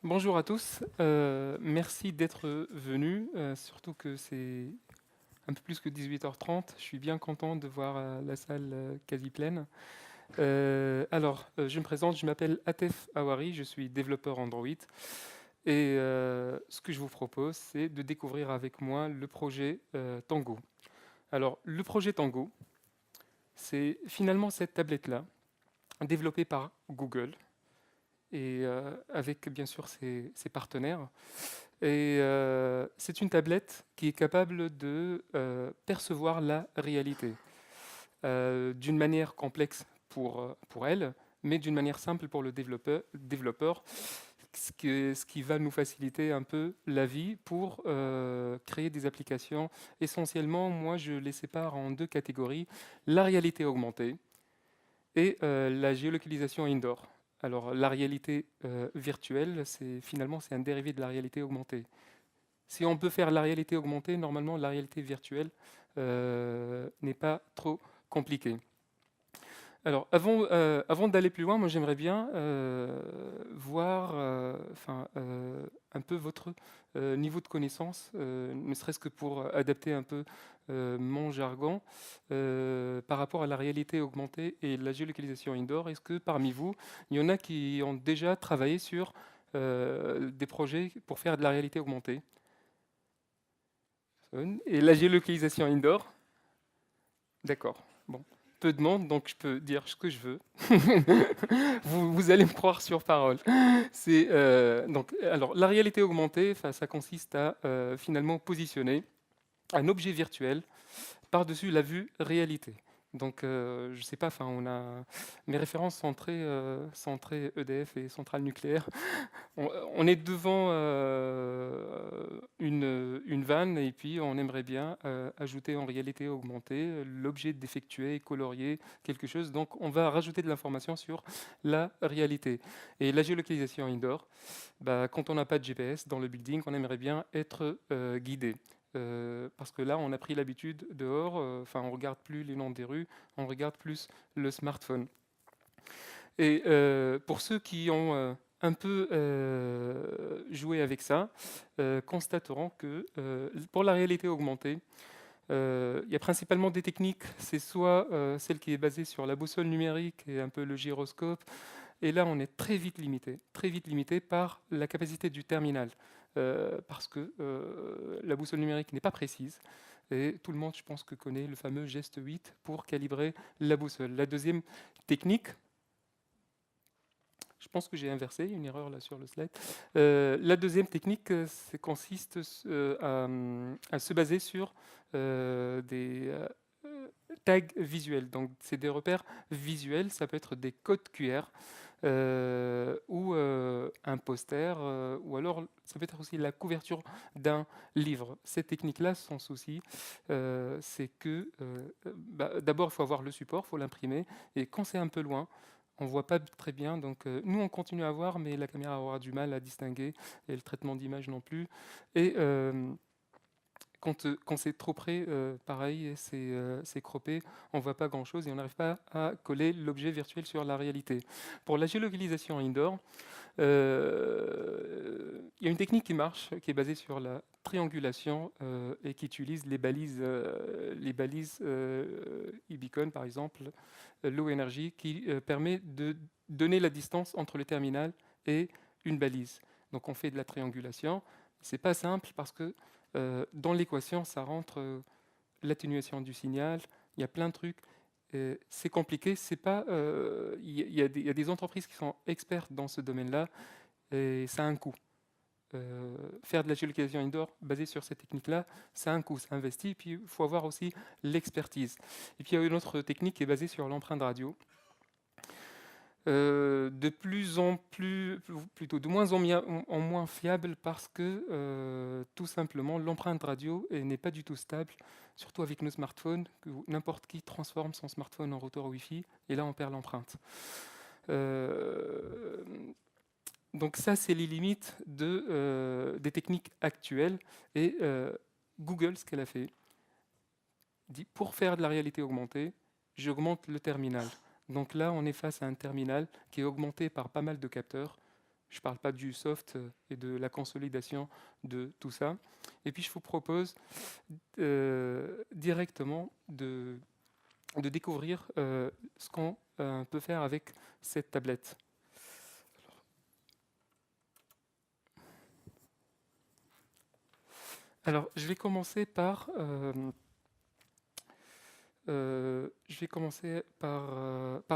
Bonjour à tous, merci d'être venus, surtout que c'est un peu plus que 18h30. Je suis bien content de voir la salle quasi pleine. Je me présente, je m'appelle Atef Awari, je suis développeur Android et ce que je vous propose, c'est de découvrir avec moi le projet Tango. Alors, le projet Tango, c'est finalement cette tablette-là, développée par Google et avec bien sûr ses partenaires. Et c'est une tablette qui est capable de percevoir la réalité d'une manière complexe pour elle, mais d'une manière simple pour le développeur, ce qui va nous faciliter un peu la vie pour créer des applications. Essentiellement, moi, je les sépare en deux catégories, la réalité augmentée et la géolocalisation indoor. Alors, la réalité virtuelle, c'est un dérivé de la réalité augmentée. Si on peut faire la réalité augmentée, normalement la réalité virtuelle n'est pas trop compliquée. Alors, avant d'aller plus loin, moi j'aimerais bien voir un peu votre niveau de connaissance, ne serait-ce que pour adapter un peu mon jargon par rapport à la réalité augmentée et la géolocalisation indoor. Est-ce que parmi vous, il y en a qui ont déjà travaillé sur des projets pour faire de la réalité augmentée? Et la géolocalisation indoor, d'accord. Bon, peu de monde, donc je peux dire ce que je veux. Vous allez me croire sur parole. Alors, la réalité augmentée, ça consiste à finalement positionner un objet virtuel par-dessus la vue réalité. Donc, je ne sais pas, enfin, mes références sont très EDF et centrales nucléaires. On est devant une vanne et puis on aimerait bien ajouter en réalité augmentée l'objet d'effectuer, colorier quelque chose. Donc on va rajouter de l'information sur la réalité. Et la géolocalisation indoor, bah, quand on n'a pas de GPS dans le building, on aimerait bien être guidé. Parce que là, on a pris l'habitude dehors, on regarde plus les noms des rues, on regarde plus le smartphone. Et pour ceux qui ont un peu joué avec ça, constateront que pour la réalité augmentée, il y a principalement des techniques. C'est soit celle qui est basée sur la boussole numérique et un peu le gyroscope. Et là, on est très vite limité par la capacité du terminal. Parce que la boussole numérique n'est pas précise. Et tout le monde, je pense, que connaît le fameux geste 8 pour calibrer la boussole. La deuxième technique, je pense que j'ai inversé, une erreur là sur le slide. La deuxième technique consiste à se baser sur des tags visuels. Donc, c'est des repères visuels, ça peut être des codes QR ou un poster, ou alors ça peut être aussi la couverture d'un livre. Ces techniques-là, sans souci, c'est que d'abord, il faut avoir le support, il faut l'imprimer, et quand c'est un peu loin, on ne voit pas très bien, donc nous on continue à voir, mais la caméra aura du mal à distinguer, et le traitement d'image non plus. Et quand c'est trop près, pareil, c'est croppé, on ne voit pas grand-chose et on n'arrive pas à coller l'objet virtuel sur la réalité. Pour la géolocalisation indoor, il y a une technique qui marche, qui est basée sur la triangulation et qui utilise les balises Ibicon, par exemple, Low Energy, qui permet de donner la distance entre le terminal et une balise. Donc on fait de la triangulation. C'est pas simple parce que dans l'équation, ça rentre l'atténuation du signal, il y a plein de trucs. C'est compliqué, c'est pas. Il y a des entreprises qui sont expertes dans ce domaine-là et ça a un coût. Faire de la géolocalisation indoor basée sur cette technique-là, ça a un coût, ça investit, puis il faut avoir aussi l'expertise. Et puis il y a une autre technique qui est basée sur l'empreinte radio. De plus en plus, plutôt de moins en moins fiable parce que tout simplement l'empreinte radio n'est pas du tout stable, surtout avec nos smartphones, que n'importe qui transforme son smartphone en routeur Wi-Fi et là on perd l'empreinte. Euh, donc ça c'est les limites des techniques actuelles et Google ce qu'elle a fait dit pour faire de la réalité augmentée, j'augmente le terminal. Donc là, on est face à un terminal qui est augmenté par pas mal de capteurs. Je ne parle pas du soft et de la consolidation de tout ça. Et puis je vous propose directement de découvrir ce qu'on peut faire avec cette tablette. Alors, je vais commencer par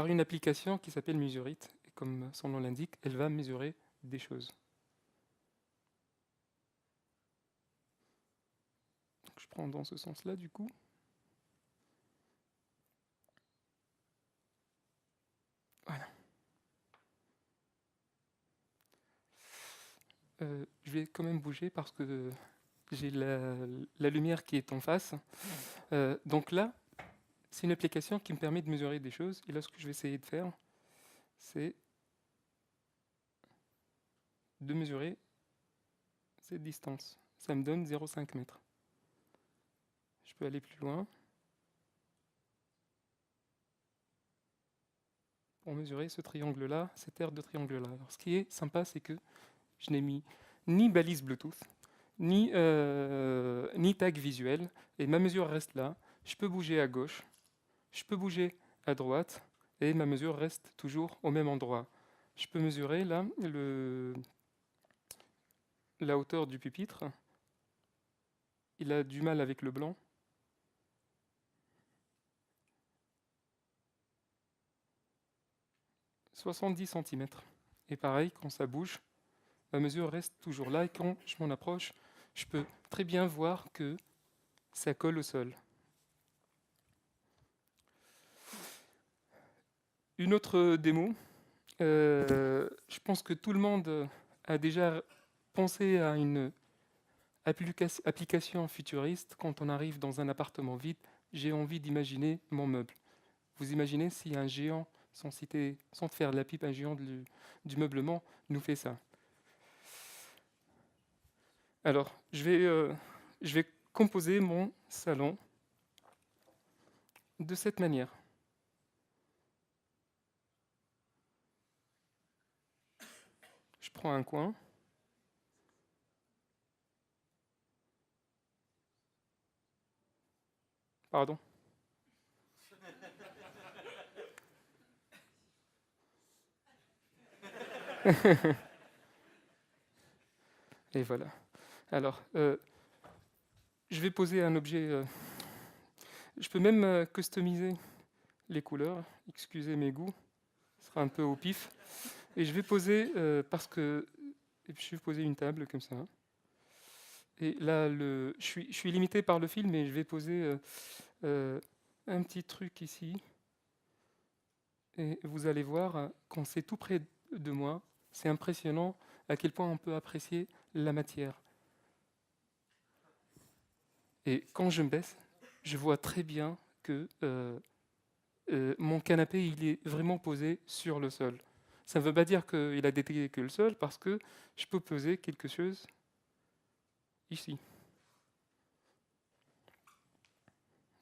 une application qui s'appelle Mesureit. Et comme son nom l'indique, elle va mesurer des choses. Donc, je prends dans ce sens-là, du coup. Voilà. Je vais quand même bouger parce que j'ai la lumière qui est en face. Donc là, c'est une application qui me permet de mesurer des choses. Et là, ce que je vais essayer de faire, c'est de mesurer cette distance. Ça me donne 0,5 mètres. Je peux aller plus loin pour mesurer ce triangle-là, cette aire de triangle-là. Alors, ce qui est sympa, c'est que je n'ai mis ni balise Bluetooth, ni tag visuel, et ma mesure reste là. Je peux bouger à gauche, je peux bouger à droite, et ma mesure reste toujours au même endroit. Je peux mesurer là la hauteur du pupitre. Il a du mal avec le blanc. « 70 cm. Et pareil, quand ça bouge, ma mesure reste toujours là. Et quand je m'en approche, je peux très bien voir que ça colle au sol. Une autre démo. Je pense que tout le monde a déjà pensé à une application futuriste. Quand on arrive dans un appartement vide, j'ai envie d'imaginer mon meuble. Vous imaginez si un géant, sans faire de la pipe, un géant du meublement nous fait ça. Alors, je vais composer mon salon de cette manière. Je prends un coin. Pardon. Et voilà. Alors, je vais poser un objet. Je peux même customiser les couleurs. Excusez mes goûts. Ce sera un peu au pif. Et je vais poser, je vais poser une table comme ça. Et là, je suis limité par le fil, mais je vais poser un petit truc ici. Et vous allez voir, quand c'est tout près de moi, c'est impressionnant à quel point on peut apprécier la matière. Et quand je me baisse, je vois très bien que mon canapé, il est vraiment posé sur le sol. Ça ne veut pas dire qu'il a détecté que le sol, parce que je peux poser quelque chose ici.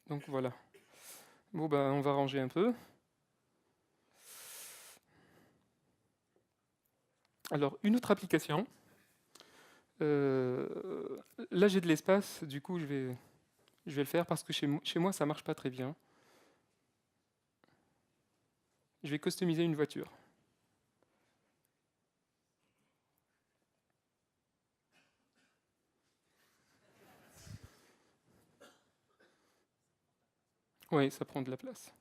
Donc voilà. Bon, ben, on va ranger un peu. Alors, une autre application. Là, j'ai de l'espace, du coup, je vais le faire parce que chez moi, ça ne marche pas très bien. Je vais customiser une voiture. Oui, ça prend de la place.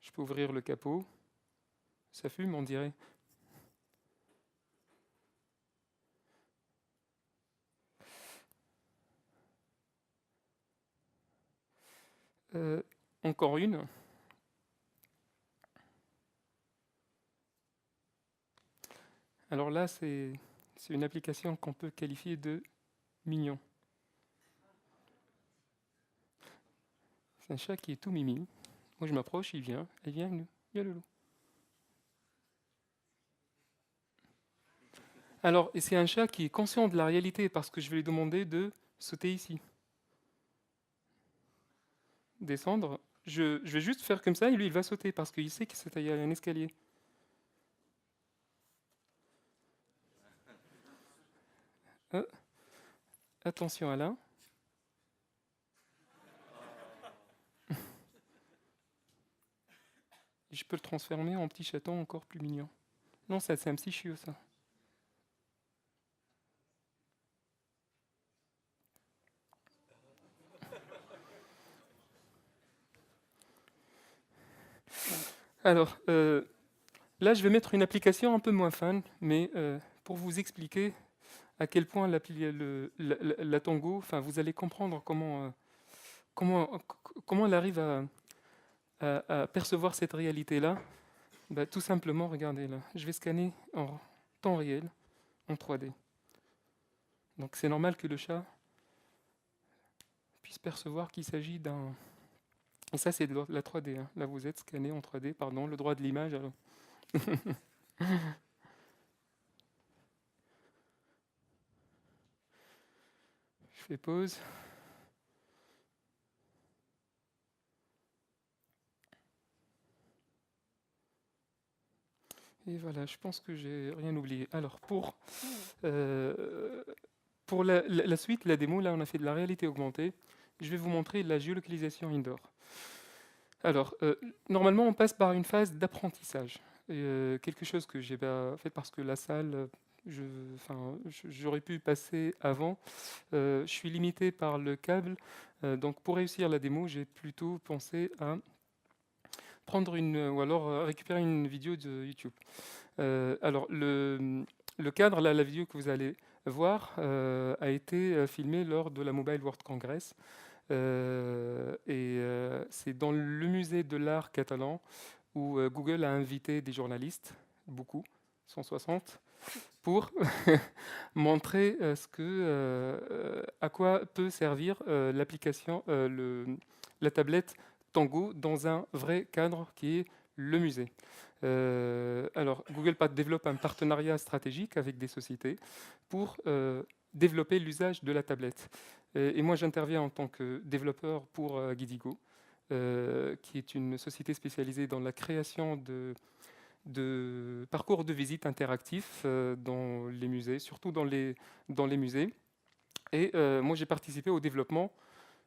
Je peux ouvrir le capot. Ça fume, on dirait. Encore une. Alors là, c'est une application qu'on peut qualifier de mignon. C'est un chat qui est tout mimi. Moi, je m'approche, il vient. Il vient, il y a le loup. Alors, et c'est un chat qui est conscient de la réalité parce que je vais lui demander de sauter ici. Descendre. Je vais juste faire comme ça et lui, il va sauter parce qu'il sait qu'il y a un escalier. Euh, attention à là. Je peux le transformer en petit chaton encore plus mignon. Non, ça c'est un petit chiot ça. Alors, là je vais mettre une application un peu moins fun, mais pour vous expliquer à quel point la Tango, enfin vous allez comprendre comment, comment elle arrive à percevoir cette réalité-là. Bah, tout simplement, regardez là, je vais scanner en temps réel, en 3D. Donc c'est normal que le chat puisse percevoir qu'il s'agit d'un... Et ça c'est de la 3D, hein. Là vous êtes scanné en 3D, pardon, le droit de l'image. Alors. Je fais pause. Et voilà, je pense que j'ai rien oublié. Alors pour la suite, la démo, là on a fait de la réalité augmentée. Je vais vous montrer la géolocalisation indoor. Alors, normalement, on passe par une phase d'apprentissage. Quelque chose que j'ai pas fait parce que la salle, j'aurais pu passer avant. Je suis limité par le câble. Donc, pour réussir la démo, j'ai plutôt pensé à prendre ou alors récupérer une vidéo de YouTube. Alors, le cadre, là, la vidéo que vous allez voir, a été filmée lors de la Mobile World Congress. C'est dans le musée de l'art catalan où Google a invité des journalistes, beaucoup, 160, pour montrer à quoi peut servir l'application, la tablette Tango dans un vrai cadre qui est le musée. Alors, Google développe un partenariat stratégique avec des sociétés pour développer l'usage de la tablette. Et moi, j'interviens en tant que développeur pour Guidigo, qui est une société spécialisée dans la création de parcours de visite interactifs dans les musées, surtout dans les musées. Et moi, j'ai participé au développement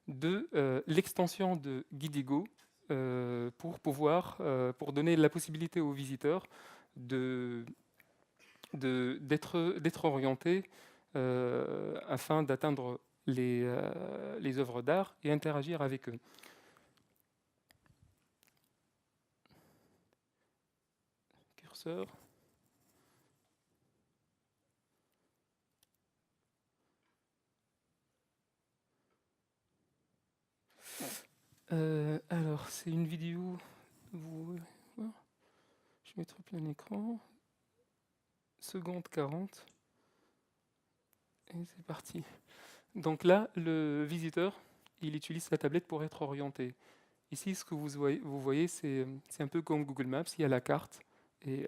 de l'extension de Guidigo pour donner la possibilité aux visiteurs d'être orientés afin d'atteindre les œuvres d'art et interagir avec eux. Curseur. Alors, c'est une vidéo. Je vais mettre plein écran. Seconde 40. Et c'est parti. Donc là, le visiteur, il utilise sa tablette pour être orienté. Ici, ce que vous voyez c'est un peu comme Google Maps. Il y a la carte et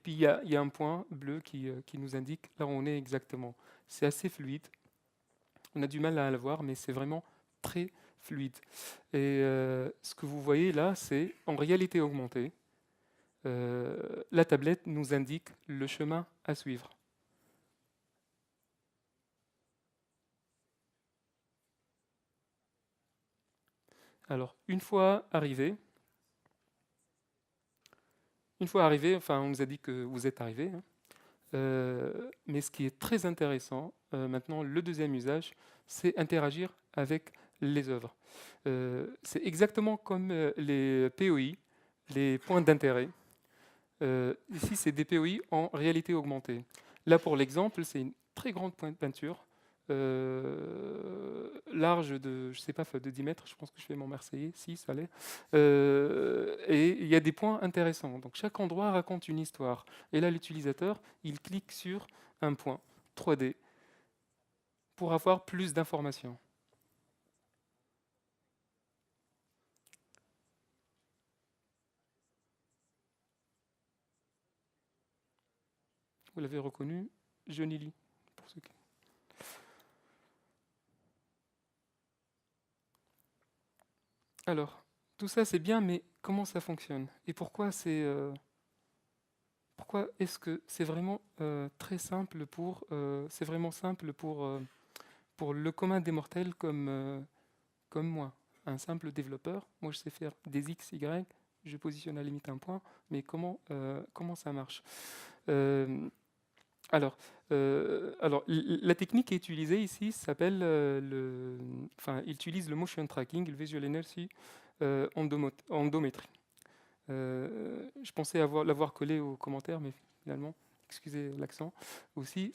puis il y a un point bleu qui nous indique là où on est exactement. C'est assez fluide. On a du mal à le voir, mais c'est vraiment très fluide. Et ce que vous voyez là, c'est en réalité augmentée. La tablette nous indique le chemin à suivre. Alors, enfin, on nous a dit que vous êtes arrivé, hein. Mais ce qui est très intéressant, maintenant, le deuxième usage, c'est interagir avec les œuvres. C'est exactement comme les POI, les points d'intérêt. Ici, c'est des POI en réalité augmentée. Là, pour l'exemple, c'est une très grande peinture, large de, je sais pas, de 10 mètres, je pense que je fais mon Marseillais, si, ça l'est. Et il y a des points intéressants. Donc, chaque endroit raconte une histoire. Et là, l'utilisateur, il clique sur un point 3D pour avoir plus d'informations. Vous l'avez reconnu, Johnny Lee, pour ceux qui... Alors, tout ça c'est bien, mais comment ça fonctionne? Et pourquoi Pourquoi est-ce que c'est vraiment très simple c'est vraiment simple pour le commun des mortels comme moi, un simple développeur. Moi, je sais faire des X, Y, je positionne à la limite un point, mais comment ça marche? Euh, la technique qui est utilisée ici s'appelle il utilise le motion tracking, le visual energy endométrie. Je pensais l'avoir collé aux commentaires, mais finalement, excusez l'accent aussi.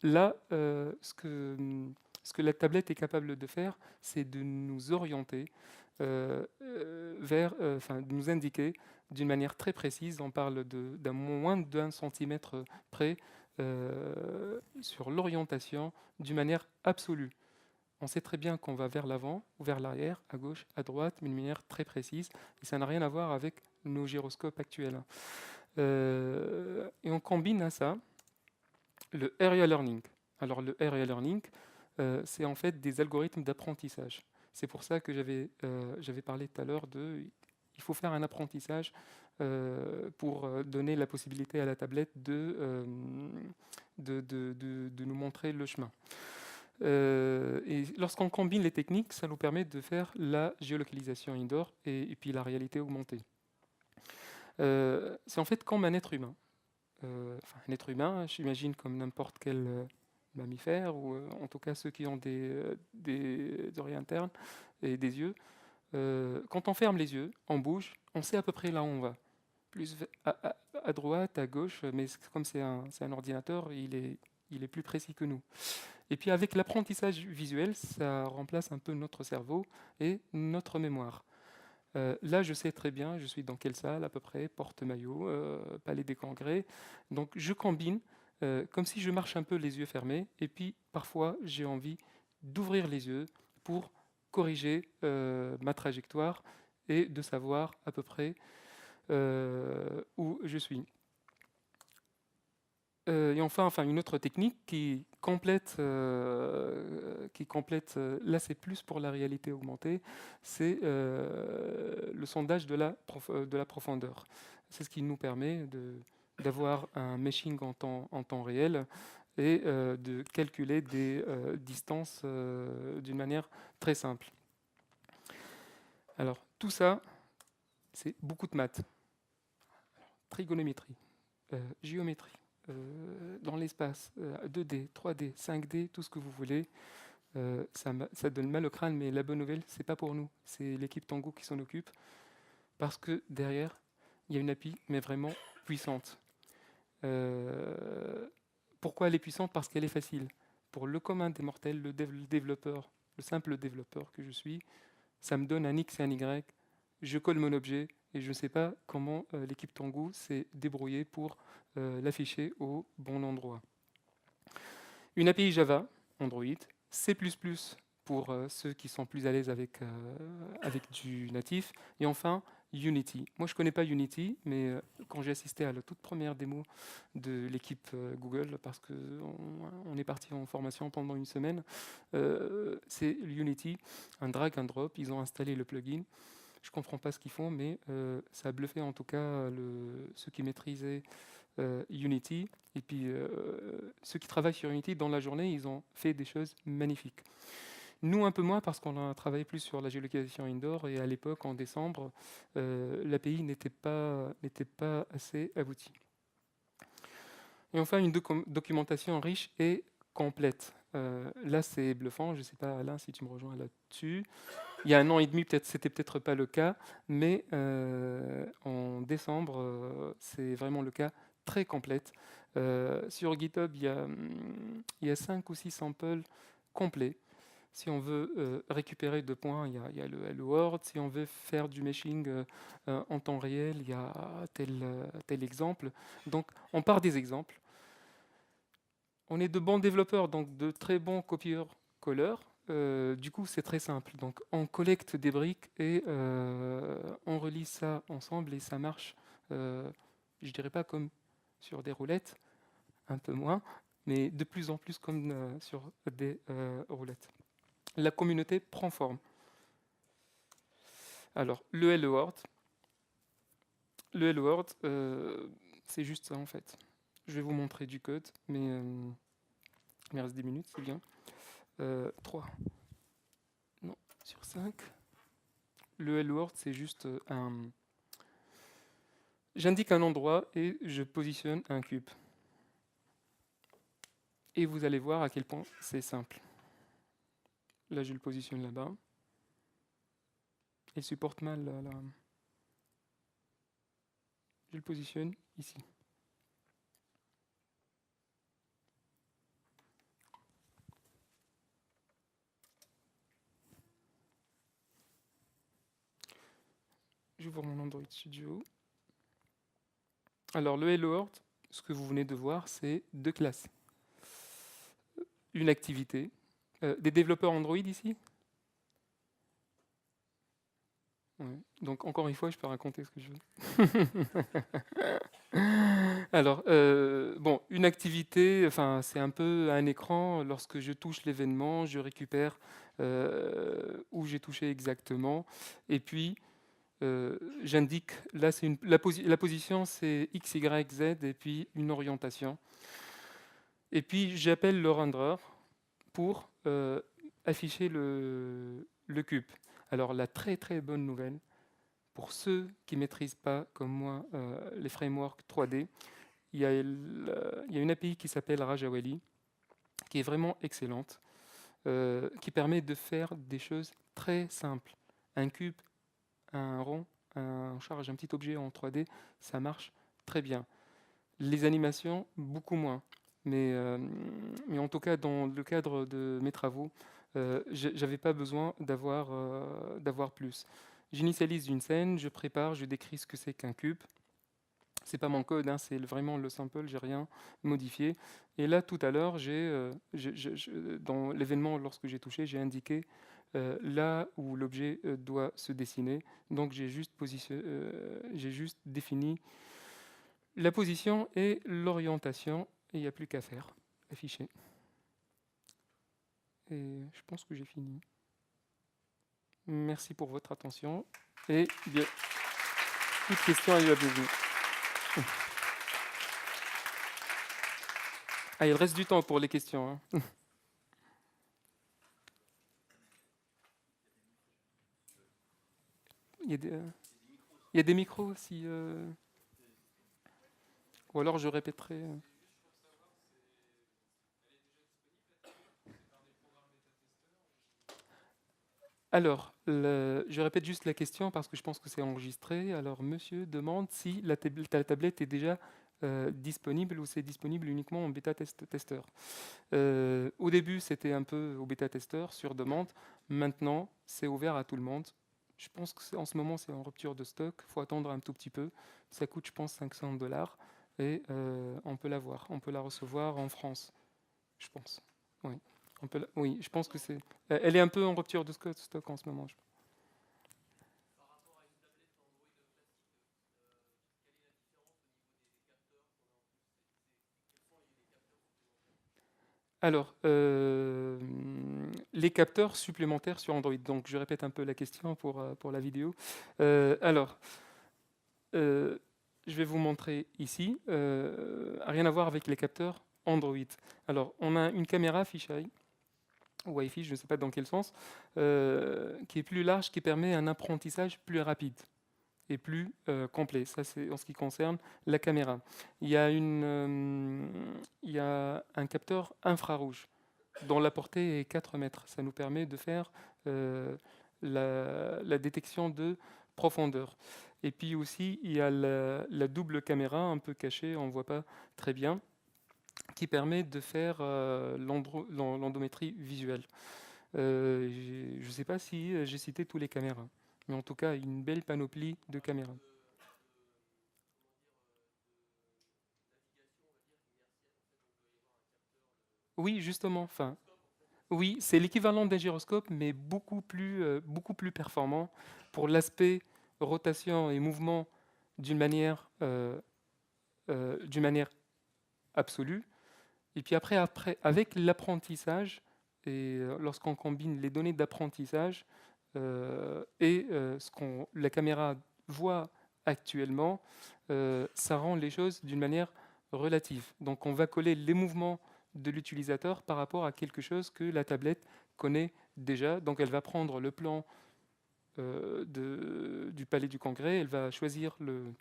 Là, ce que la tablette est capable de faire, c'est de nous orienter de nous indiquer d'une manière très précise. On parle d'un moins d'1 centimètre près sur l'orientation d'une manière absolue. On sait très bien qu'on va vers l'avant ou vers l'arrière, à gauche, à droite, mais d'une manière très précise, et ça n'a rien à voir avec nos gyroscopes actuels. Et on combine à ça le area learning. Alors le area learning, c'est en fait des algorithmes d'apprentissage. C'est pour ça que j'avais parlé tout à l'heure il faut faire un apprentissage pour donner la possibilité à la tablette de nous montrer le chemin. Et lorsqu'on combine les techniques, ça nous permet de faire la géolocalisation indoor et puis la réalité augmentée. C'est en fait comme un être humain. Un être humain, j'imagine comme n'importe quel mammifère, ou en tout cas ceux qui ont des oreilles internes et des yeux. Quand on ferme les yeux, on bouge, on sait à peu près là où on va. Plus à droite, à gauche, mais comme c'est un ordinateur, il est plus précis que nous. Et puis avec l'apprentissage visuel, ça remplace un peu notre cerveau et notre mémoire. Là, je sais très bien, je suis dans quelle salle à peu près, porte-maillot, palais des Congrès. Donc je combine comme si je marche un peu les yeux fermés. Et puis parfois, j'ai envie d'ouvrir les yeux pour corriger ma trajectoire et de savoir à peu près où je suis. Et enfin, une autre technique qui complète là c'est plus pour la réalité augmentée, c'est le sondage de la profondeur. C'est ce qui nous permet d'avoir un meshing en temps réel et de calculer des distances d'une manière très simple. Alors tout ça, c'est beaucoup de maths, trigonométrie, géométrie. Dans l'espace, 2D, 3D, 5D, tout ce que vous voulez. Ça donne mal au crâne, mais la bonne nouvelle, c'est pas pour nous. C'est l'équipe Tango qui s'en occupe. Parce que derrière, il y a une API, mais vraiment puissante. Pourquoi elle est puissante? Parce qu'elle est facile. Pour le commun des mortels, le développeur, le simple développeur que je suis, ça me donne un X et un Y. Je colle mon objet et je ne sais pas comment l'équipe Tango s'est débrouillée pour l'afficher au bon endroit. Une API Java, Android, C++ pour ceux qui sont plus à l'aise avec du natif, et enfin Unity. Moi je ne connais pas Unity, mais quand j'ai assisté à la toute première démo de l'équipe Google, parce qu'on est parti en formation pendant une semaine, c'est Unity, un drag and drop, ils ont installé le plugin. Je ne comprends pas ce qu'ils font, mais ça a bluffé en tout cas ceux qui maîtrisaient Unity. Et puis ceux qui travaillent sur Unity, dans la journée, ils ont fait des choses magnifiques. Nous, un peu moins, parce qu'on a travaillé plus sur la géolocalisation indoor, et à l'époque, en décembre, l'API n'était pas assez aboutie. Et enfin, une documentation riche et complète. Là, c'est bluffant. Je ne sais pas, Alain, si tu me rejoins là-dessus. Il y a 1 an et demi, c'était peut-être pas le cas, mais en décembre, c'est vraiment le cas, très complète. Sur GitHub, il y a 5 ou 6 samples complets. Si on veut récupérer 2 points, il y a le Hello World. Si on veut faire du meshing en temps réel, il y a tel exemple. Donc, on part des exemples. On est de bons développeurs, donc de très bons copieurs-colleurs. Du coup, c'est très simple. Donc, on collecte des briques et on relie ça ensemble et ça marche. Je dirais pas comme sur des roulettes, un peu moins, mais de plus en plus comme sur des roulettes. La communauté prend forme. Alors, le Hello World, le Hello World, c'est juste ça en fait. Je vais vous montrer du code, mais il me reste 10 minutes, c'est bien. 3, non, sur 5. Le Hello World, c'est juste un... J'indique un endroit et je positionne un cube. Et vous allez voir à quel point c'est simple. Là, je le positionne là-bas. Il supporte mal la... Je le positionne ici. J'ouvre mon Android Studio. Alors, le Hello World, ce que vous venez de voir, c'est 2 classes. Une activité. Des développeurs Android ici? Ouais. Donc, encore une fois, je peux raconter ce que je veux. Alors, bon, une activité, enfin, c'est un peu un écran. Lorsque je touche l'événement, je récupère où j'ai touché exactement. Et puis, j'indique, là, c'est la position, c'est X, Y, Z, et puis une orientation. Et puis, j'appelle le renderer pour afficher le cube. Alors, la très très bonne nouvelle, pour ceux qui ne maîtrisent pas, comme moi, les frameworks 3D, il y a une API qui s'appelle Rajawali, qui est vraiment excellente, qui permet de faire des choses très simples. Un cube, un rond, on charge un petit objet en 3D, ça marche très bien. Les animations, beaucoup moins. Mais en tout cas, dans le cadre de mes travaux, j'avais pas besoin d'avoir plus. J'initialise une scène, je prépare, je décris ce que c'est qu'un cube. C'est pas mon code, hein, c'est vraiment le sample, j'ai rien modifié. Et là, tout à l'heure, dans l'événement, lorsque j'ai touché, j'ai indiqué là où l'objet doit se dessiner. Donc j'ai juste défini la position et l'orientation, et il n'y a plus qu'à faire, afficher. Et je pense que j'ai fini. Merci pour votre attention. Et bien, toute question est la bienvenue. Ah, il reste du temps pour les questions. Hein. Il y a des micros aussi. Ou alors je répéterai. Alors, je répète juste la question parce que je pense que c'est enregistré. Alors, monsieur demande si la tablette est déjà disponible ou c'est disponible uniquement en bêta-testeur. Au début, c'était un peu au bêta-testeur sur demande. Maintenant, c'est ouvert à tout le monde. Je pense qu'en ce moment, c'est en rupture de stock. Il faut attendre un tout petit peu. Ça coûte, je pense, $500 et on peut la voir. On peut la recevoir en France, je pense. Oui. Oui, je pense que c'est. Elle est un peu en rupture de stock en ce moment. Alors, les capteurs supplémentaires sur Android. Donc, je répète un peu la question pour la vidéo. Alors, je vais vous montrer ici. Rien à voir avec les capteurs Android. Alors, on a une caméra fisheye ou Wi-Fi, je ne sais pas dans quel sens, qui est plus large, qui permet un apprentissage plus rapide et plus complet. Ça, c'est en ce qui concerne la caméra. Il y a un capteur infrarouge dont la portée est 4 mètres. Ça nous permet de faire la détection de profondeur. Et puis aussi, il y a la double caméra, un peu cachée, on ne voit pas très bien, qui permet de faire l'endométrie visuelle. Je ne sais pas si j'ai cité tous les caméras, mais en tout cas, une belle panoplie de caméras. Oui, justement, enfin, oui, c'est l'équivalent d'un gyroscope, mais beaucoup plus performant pour l'aspect rotation et mouvement d'une manière, d'une manière absolue. Et puis après avec l'apprentissage, et lorsqu'on combine les données d'apprentissage et la caméra voit actuellement, ça rend les choses d'une manière relative. Donc on va coller les mouvements de l'utilisateur par rapport à quelque chose que la tablette connaît déjà. Donc elle va prendre le plan du palais du Congrès, elle va choisir le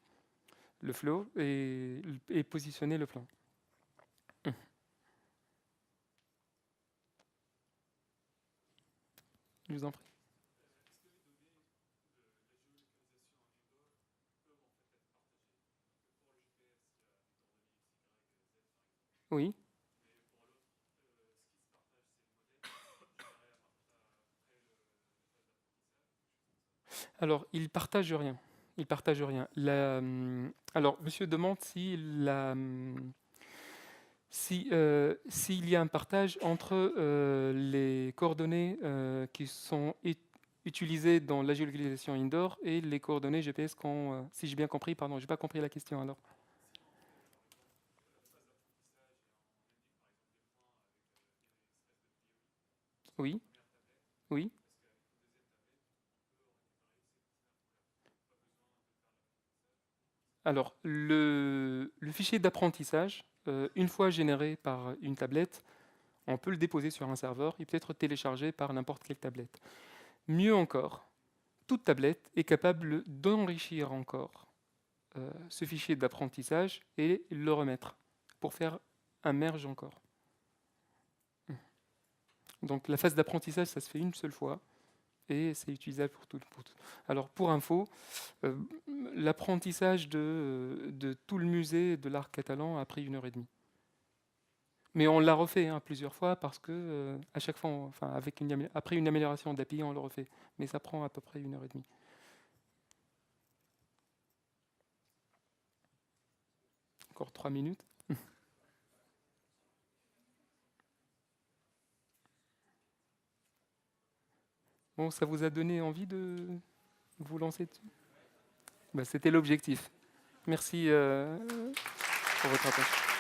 flow et positionner le plan. Je vous en prie. Oui. Alors, ils partagent rien. Ils partagent rien. Alors, monsieur demande si s'il y a un partage entre les coordonnées qui sont utilisées dans la géolocalisation indoor et les coordonnées GPS si j'ai bien compris, pardon, j'ai pas compris la question alors. Oui, oui. Alors, le fichier d'apprentissage, une fois généré par une tablette, on peut le déposer sur un serveur, il peut être téléchargé par n'importe quelle tablette. Mieux encore, toute tablette est capable d'enrichir encore ce fichier d'apprentissage et le remettre pour faire un merge encore. Donc la phase d'apprentissage, ça se fait une seule fois et c'est utilisable pour tout. Alors pour info, euh, l'apprentissage de tout le musée de l'art catalan a pris 1 heure et demie. Mais on l'a refait plusieurs fois parce que à chaque fois, enfin, après une amélioration d'API, on le refait. Mais ça prend à peu près 1 heure et demie. Encore 3 minutes. Bon, ça vous a donné envie de vous lancer dessus? Bah, c'était l'objectif. Merci pour votre attention.